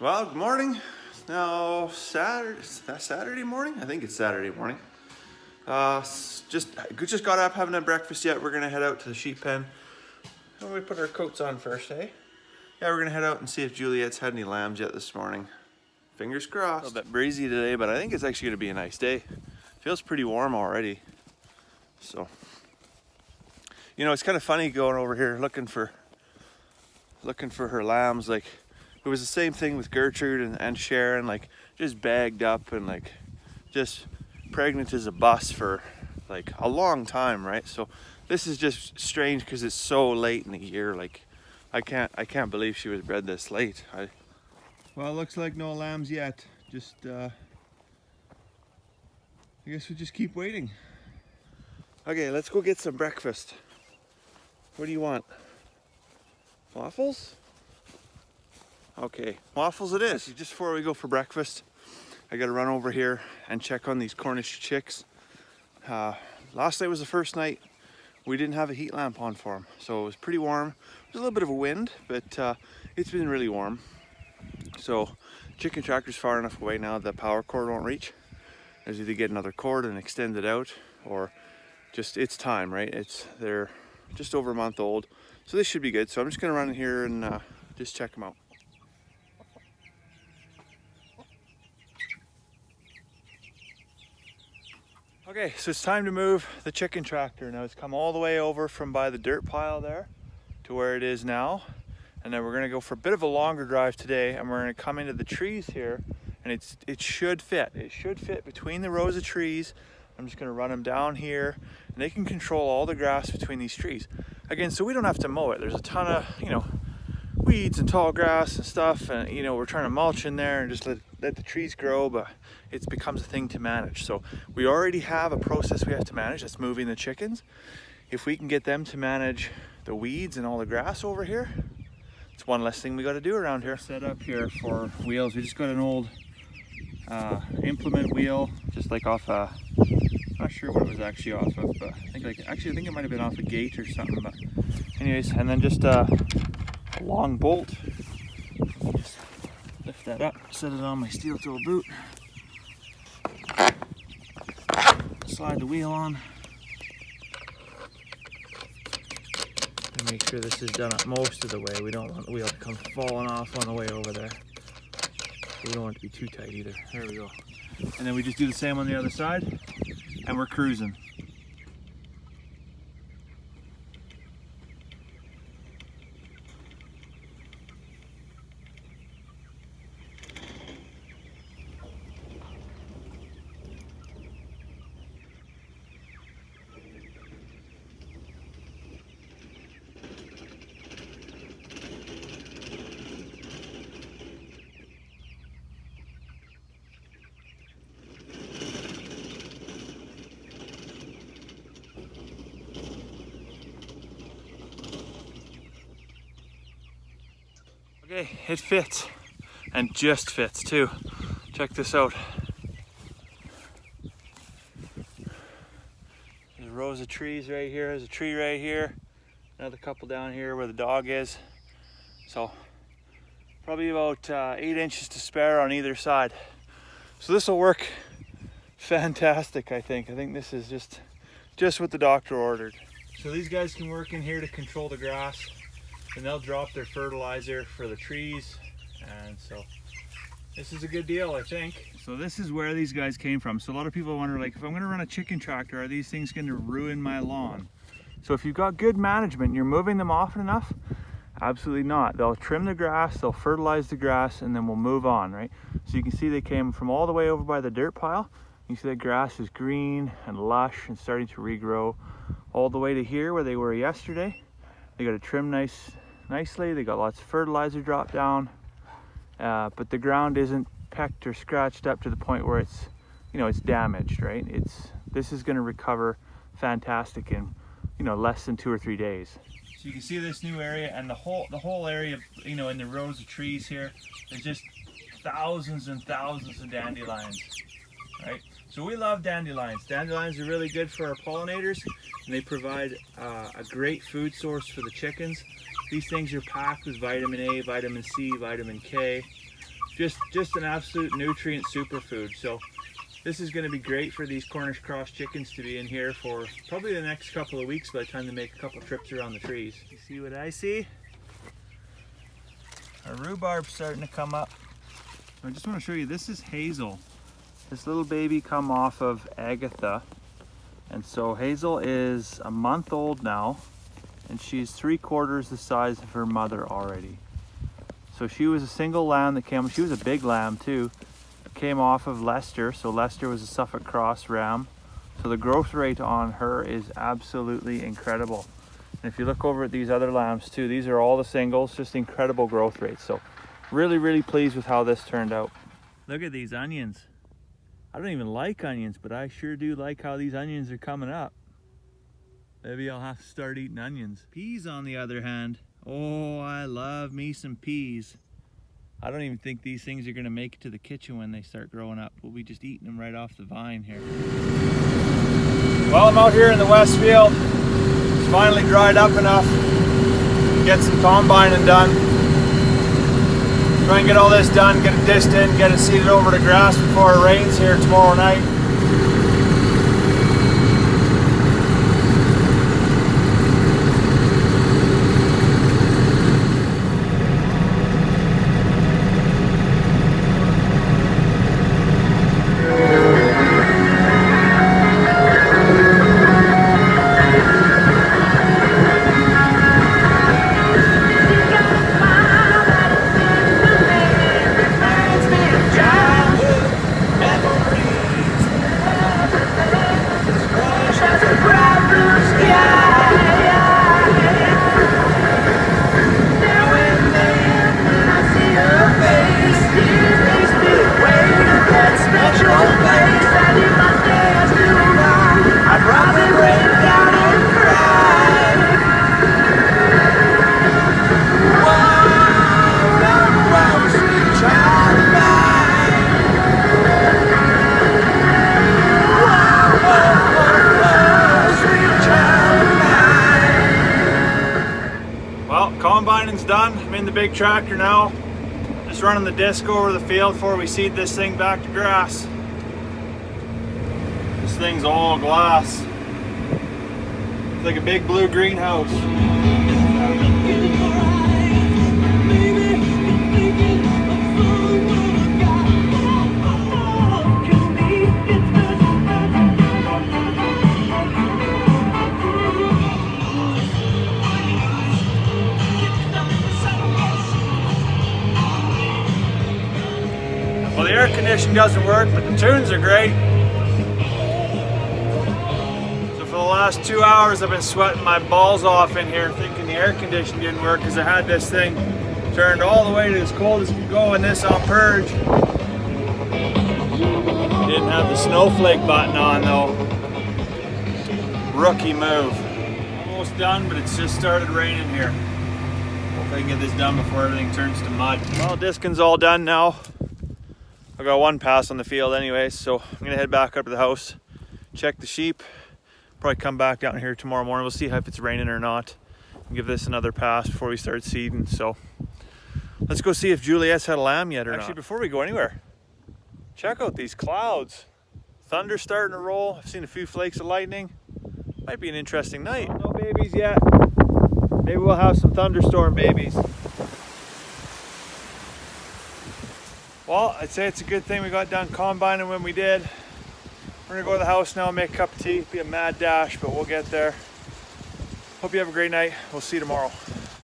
Well, good morning. It's now Saturday. Is that Saturday morning? I think it's Saturday morning. Just got up, haven't had breakfast yet. We're gonna head out to the sheep pen. How do we put our coats on first, eh? Yeah, we're gonna head out and see if Juliet's had any lambs yet this morning. Fingers crossed. A little bit breezy today, but I think it's actually gonna be a nice day. Feels pretty warm already. So, you know, it's kind of funny going over here looking for her lambs. Like, it was the same thing with Gertrude and Sharon, like just bagged up and like just pregnant as a bus for like a long time, right? So this is just strange because it's so late in the year. Like I can't believe she was bred this late. Well, it looks like no lambs yet. Just I guess we just keep waiting. Okay, let's go get some breakfast. What do you want? Waffles? Okay, waffles it is. Just before we go for breakfast, I gotta run over here and check on these Cornish chicks. Last night was the first night we didn't have a heat lamp on for them, so it was pretty warm. There's a little bit of a wind, but it's been really warm. So chicken tractor's far enough away now that the power cord won't reach. There's either get another cord and extend it out, or just it's time, right? They're just over a month old, so this should be good. So I'm just gonna run in here and just check them out. Okay, so it's time to move the chicken tractor. Now it's come all the way over from by the dirt pile there to where it is now. And then we're gonna go for a bit of a longer drive today, and we're gonna come into the trees here, and it should fit. It should fit between the rows of trees. I'm just gonna run them down here, and they can control all the grass between these trees. Again, so we don't have to mow it. There's a ton of, weeds and tall grass and stuff, and we're trying to mulch in there and just let the trees grow, but it becomes a thing to manage. So we already have a process we have to manage. That's moving the chickens. If we can get them to manage the weeds and all the grass over here, it's one less thing we got to do around here. Set up here for wheels. We just got an old implement wheel, just like off a, not sure what it was actually off of, but I think it might have been off a gate or something. But anyways, and then just a long bolt. Just lift that up, set it on my steel toe boot, slide the wheel on, and make sure this is done up most of the way. We don't want the wheel to come falling off on the way over there. We don't want it to be too tight either. There we go. And then we just do the same on the other side, and we're cruising. Okay, it fits, and just fits too. Check this out. There's rows of trees right here. There's a tree right here. Another couple down here where the dog is. So probably about 8 inches to spare on either side. So this will work fantastic, I think. I think this is just what the doctor ordered. So these guys can work in here to control the grass, and they'll drop their fertilizer for the trees, and so this is a good deal, I think. So this is where these guys came from. So a lot of people wonder, like, if I'm gonna run a chicken tractor, are these things gonna ruin my lawn? So if you've got good management, you're moving them often enough, absolutely not. They'll trim the grass, they'll fertilize the grass, and then we'll move on, right? So you can see they came from all the way over by the dirt pile. You see that grass is green and lush and starting to regrow all the way to here where they were yesterday. They got to trim nicely. They got lots of fertilizer dropped down, but the ground isn't pecked or scratched up to the point where it's damaged, right? This is going to recover fantastic in less than 2 or 3 days. So you can see this new area, and the whole area, in the rows of trees here, there's just thousands and thousands of dandelions, right? So we love dandelions. Dandelions are really good for our pollinators, and they provide a great food source for the chickens. These things are packed with vitamin A, vitamin C, vitamin K. just an absolute nutrient superfood. So this is going to be great for these Cornish cross chickens to be in here for probably the next couple of weeks by the time they make a couple trips around the trees. You see what I see? Our rhubarb's starting to come up. I just want to show you, this is Hazel. This little baby come off of Agatha. And so Hazel is a month old now, and she's 3/4 the size of her mother already. So she was a single lamb that came, she was a big lamb too, came off of Leicester. So Leicester was a Suffolk Cross ram. So the growth rate on her is absolutely incredible. And if you look over at these other lambs too, these are all the singles, just incredible growth rates. So really pleased with how this turned out. Look at these onions. I don't even like onions, but I sure do like how these onions are coming up. Maybe I'll have to start eating onions. Peas on the other hand, oh, I love me some peas. I don't even think these things are gonna make it to the kitchen when they start growing up. We'll be just eating them right off the vine here. Well, I'm out here in the west field. It's finally dried up enough to get some combining done. Try and get all this done, get it dished in, get it seeded over to grass before it rains here tomorrow night. Combining's done. I'm in the big tractor now. Just running the disc over the field before we seed this thing back to grass. This thing's all glass. It's like a big blue greenhouse. Well, the air conditioning doesn't work, but the tunes are great. So for the last 2 hours, I've been sweating my balls off in here thinking the air conditioning didn't work because I had this thing turned all the way to as cold as it could go and this on purge. Didn't have the snowflake button on though. Rookie move. Almost done, but it's just started raining here. Hopefully I can get this done before everything turns to mud. Well, discing's all done now. I got one pass on the field anyways, so I'm gonna head back up to the house, check the sheep, probably come back down here tomorrow morning. We'll see if it's raining or not, and give this another pass before we start seeding. So let's go see if Juliet's had a lamb yet or not. Actually, before we go anywhere, check out these clouds. Thunder's starting to roll. I've seen a few flakes of lightning. Might be an interesting night. No babies yet. Maybe we'll have some thunderstorm babies. Well, I'd say it's a good thing we got done combining when we did. We're gonna go to the house now, make a cup of tea. Be a mad dash, but we'll get there. Hope you have a great night. We'll see you tomorrow.